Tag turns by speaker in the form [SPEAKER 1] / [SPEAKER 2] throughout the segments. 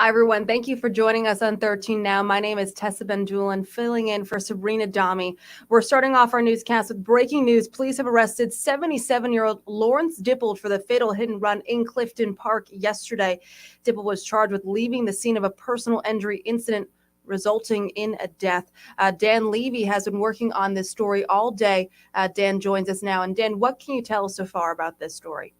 [SPEAKER 1] Hi, everyone. Thank you for joining us on 13 Now. My name is Tessa Benjulan, filling in for Sabrina Dami. We're starting off our newscast with breaking news. Police have arrested 77-year-old Lawrence Dipple for the fatal hit and run in Clifton Park yesterday. Dipple was charged with leaving the scene of a personal injury incident resulting in a death. Dan Levy has been working on this story all day. Dan joins us now. And Dan, what can you tell us so far about this story?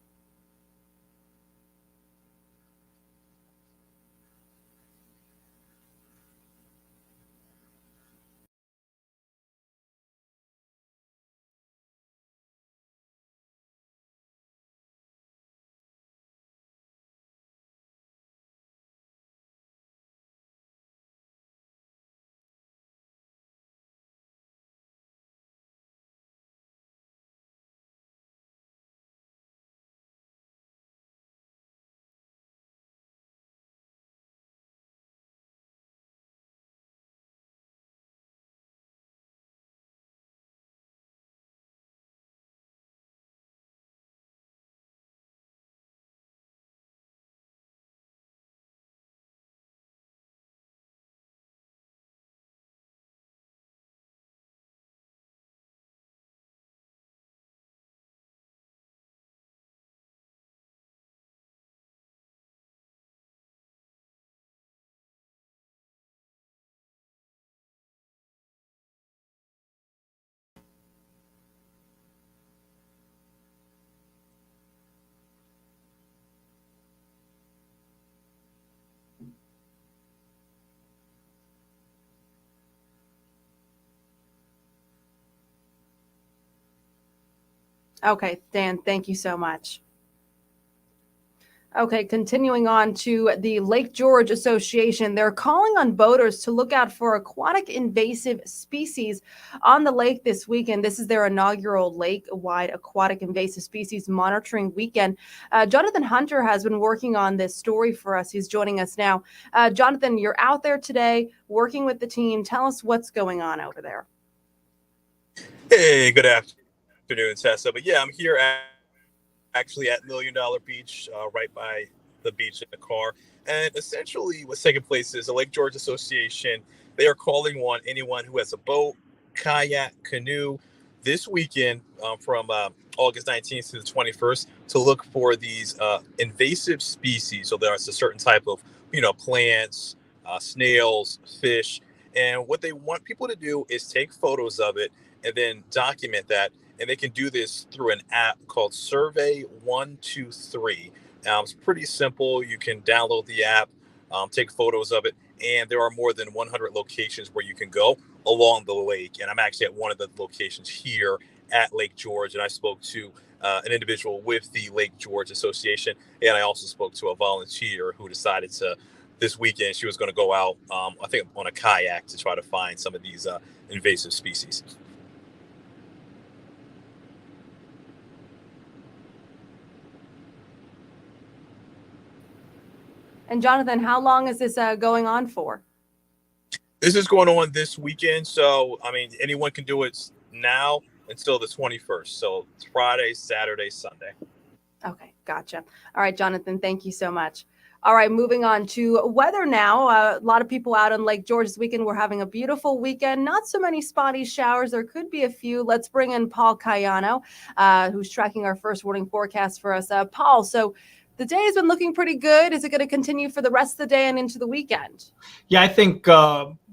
[SPEAKER 1] Okay, Dan, thank you so much. Okay, continuing on to the Lake George Association. They're calling on boaters to look out for aquatic invasive species on the lake this weekend. This is their inaugural lake-wide aquatic invasive species monitoring weekend. Jonathan Hunter has been working on this story for us. He's joining us now. Jonathan, you're out there today working with the team. Tell us what's going on over there.
[SPEAKER 2] Hey, good afternoon, Tessa. But yeah, I'm here actually at Million Dollar Beach, right by the beach in the car. And essentially, what's taking place is the Lake George Association. They are calling on anyone who has a boat, kayak, canoe this weekend from August 19th to the 21st to look for these invasive species. So there's a certain type of, plants, snails, fish. And what they want people to do is take photos of it and then document that. And they can do this through an app called Survey 123. It's pretty simple. You can download the app, take photos of it, and there are more than 100 locations where you can go along the lake. And I'm actually at one of the locations here at Lake George, and I spoke to an individual with the Lake George Association, and I also spoke to a volunteer who decided to this weekend she was going to go out, I think, on a kayak to try to find some of these invasive species.
[SPEAKER 1] And Jonathan, how long is this going on for?
[SPEAKER 2] This is going on this weekend. So, I mean, anyone can do it now until the 21st. So it's Friday, Saturday, Sunday.
[SPEAKER 1] Okay, gotcha. All right, Jonathan, thank you so much. All right, moving on to weather now. A lot of people out on Lake George this weekend. We're having a beautiful weekend. Not so many spotty showers. There could be a few. Let's bring in Paul Cayano, who's tracking our first warning forecast for us. Paul, so the day has been looking pretty good. Is it going to continue for the rest of the day and into the weekend?
[SPEAKER 3] Yeah, I think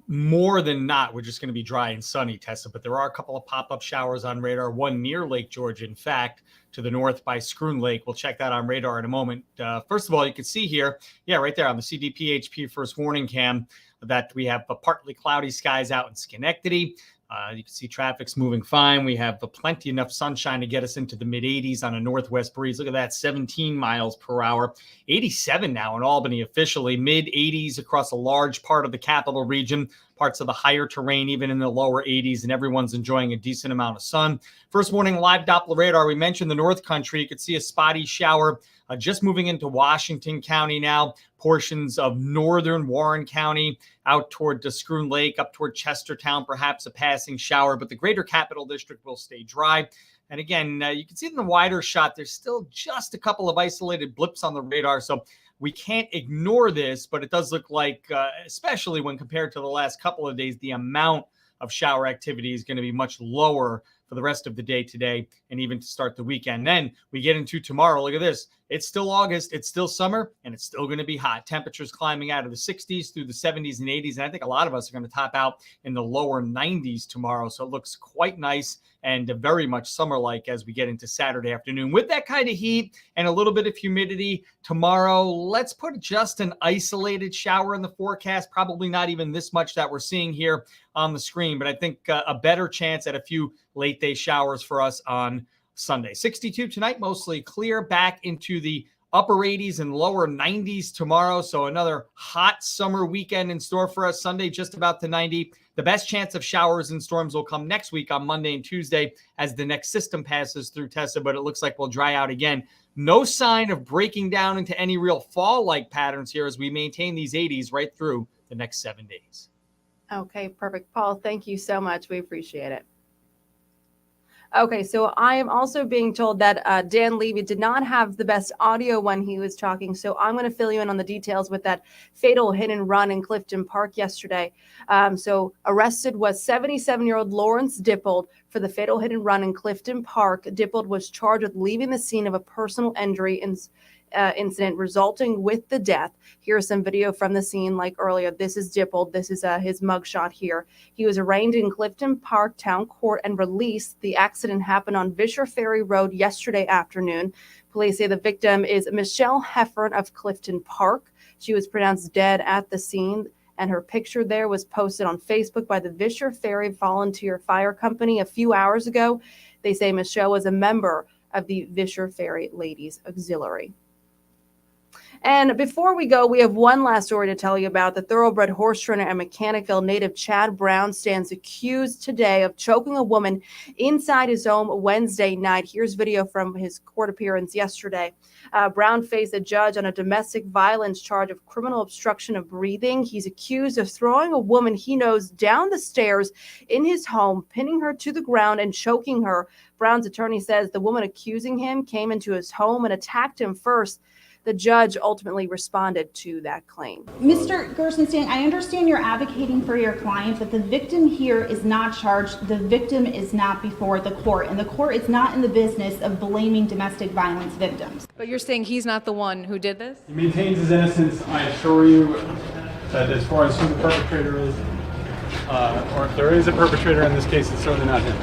[SPEAKER 3] more than not, we're just going to be dry and sunny, Tessa. But there are a couple of pop-up showers on radar, one near Lake George, in fact, to the north by Scroon Lake. We'll check that on radar in a moment. First of all, you can see here, right there on the CDPHP first warning cam, that we have partly cloudy skies out in Schenectady. You can see traffic's moving fine. We have plenty enough sunshine to get us into the mid-80s on a northwest breeze. Look at that, 17 miles per hour. 87 now in Albany officially. Mid-80s across a large part of the capital region. Parts of the higher terrain, even in the lower 80s, and everyone's enjoying a decent amount of sun. First morning live Doppler radar. We mentioned the North Country. You could see a spotty shower just moving into Washington County now. Portions of northern Warren County out toward Scroon Lake, up toward Chestertown, perhaps a passing shower, but the greater capital district will stay dry. And again, you can see in the wider shot, there's still just a couple of isolated blips on the radar. So we can't ignore this, but it does look like, especially when compared to the last couple of days, the amount of shower activity is going to be much lower for the rest of the day today and even to start the weekend. Then we get into tomorrow. Look at this. It's still August. It's still summer, and it's still going to be hot. Temperatures climbing out of the 60s through the 70s and 80s. And I think a lot of us are going to top out in the lower 90s tomorrow. So it looks quite nice and very much summer-like as we get into Saturday afternoon. With that kind of heat and a little bit of humidity tomorrow, let's put just an isolated shower in the forecast. Probably not even this much that we're seeing here on the screen, but I think a better chance at a few late day showers for us on Sunday. 62 tonight, mostly clear, back into the upper 80s and lower 90s tomorrow. So another hot summer weekend in store for us. Sunday, just about to 90. The best chance of showers and storms will come next week on Monday and Tuesday as the next system passes through Tessa, but it looks like we'll dry out again. No sign of breaking down into any real fall-like patterns here as we maintain these 80s right through the next 7 days.
[SPEAKER 1] Okay, perfect. Paul, thank you so much. We appreciate it. Okay, so I am also being told that Dan Levy did not have the best audio when he was talking, so I'm going to fill you in on the details with that fatal hit and run in Clifton Park yesterday. So arrested was 77-year-old Lawrence Dippold for the fatal hit and run in Clifton Park. Dippold was charged with leaving the scene of a personal injury incident resulting with the death. Here's some video from the scene like earlier. This is Dippold. This is his mugshot here. He was arraigned in Clifton Park Town Court and released. The accident happened on Vischer Ferry Road yesterday afternoon. Police say the victim is Michelle Heffern of Clifton Park. She was pronounced dead at the scene, and her picture there was posted on Facebook by the Vischer Ferry Volunteer Fire Company a few hours ago. They say Michelle was a member of the Vischer Ferry Ladies Auxiliary. And before we go, we have one last story to tell you about. The thoroughbred horse trainer and Mechanicville native Chad Brown stands accused today of choking a woman inside his home Wednesday night. Here's video from his court appearance yesterday. Brown faced a judge on a domestic violence charge of criminal obstruction of breathing. He's accused of throwing a woman he knows down the stairs in his home, pinning her to the ground and choking her. Brown's attorney says the woman accusing him came into his home and attacked him first. The judge ultimately responded to that claim.
[SPEAKER 4] Mr. Gerstenstein, I understand you're advocating for your client, but the victim here is not charged. The victim is not before the court, and the court is not in the business of blaming domestic violence victims.
[SPEAKER 5] But you're saying he's not the one who did this?
[SPEAKER 6] He maintains his innocence. I assure you that as far as who the perpetrator is, or if there is a perpetrator in this case, it's certainly not him.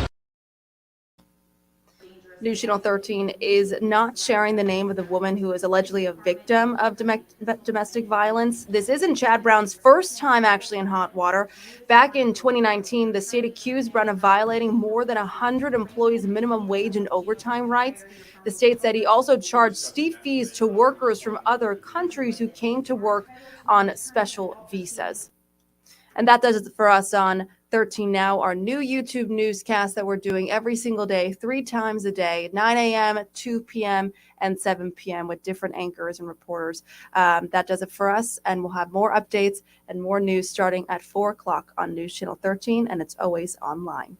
[SPEAKER 1] News Channel 13 is not sharing the name of the woman who is allegedly a victim of domestic violence. This isn't Chad Brown's first time actually in hot water. Back in 2019, the state accused Brown of violating more than 100 employees' minimum wage and overtime rights. The state said he also charged steep fees to workers from other countries who came to work on special visas. And that does it for us on 13 Now, our new YouTube newscast that we're doing every single day, 3 times a day, 9 a.m., 2 p.m., and 7 p.m. with different anchors and reporters. That does it for us, and we'll have more updates and more news starting at 4 o'clock on News Channel 13, and it's always online.